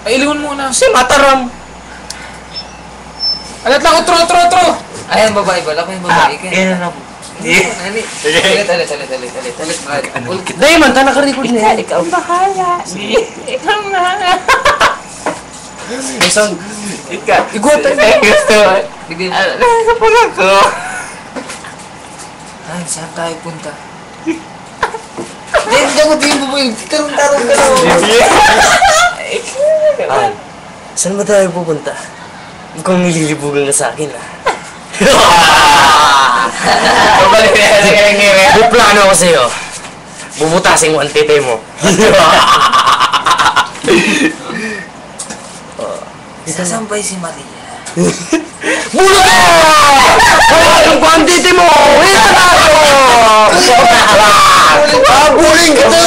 Ay, iliwan muna. Si Mataram. Alat lang, utro. Ayan, babae ba? Ako yung babae. Yan na po. Ulit. Dahil man, ta naka-record na yan. Ikaw bahala. Ikaw na. Isang... Iguatan na. Gusto. Bigay mo. Nasa pala ko. Ay, saan tayo punta? Hindi ako din babae. Tarong-tarong ka lang. Saan ba tayo pupunta? Mukhang nililibugan ka sa akin, ah. May plano ako sa'yo. Bubutasin mo ang tete mo. Sasampay si Maria. Bulo ka! Bulo ko ang tete mo! Hila na ako! Buling ka to!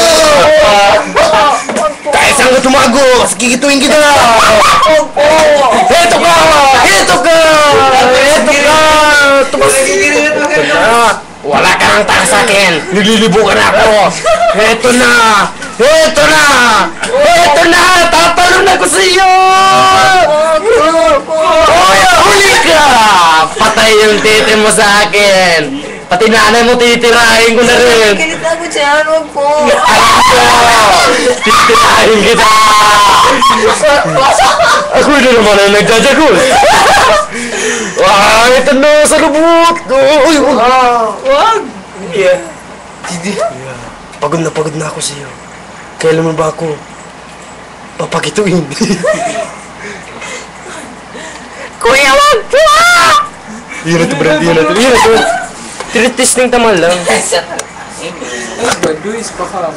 Kaya saan ka tumago? Kikituin kita! Heto ka! Heto ka! Heto ka! Wala ka nang taka sa akin! Nililibukan ako! Heto na! Heto na! Heto na! Tatalon ako sa iyo! Huli ka! Patay yung tete mo sa akin! Pati nanay mo titirahin ko na rin! Kilit ako dyan, huwag po! Alam ko! Titirahin kita! Ako na naman ang nagdadagol! Ito na sa lubot! Uy! Huwag! Pagod na ako sa'yo. Kailan mo ba ako papakituin? Kuya, wag po! Yun na to, Brad. Yun na to. Tiritis ng tamal lang. Ay, baduis pa ka.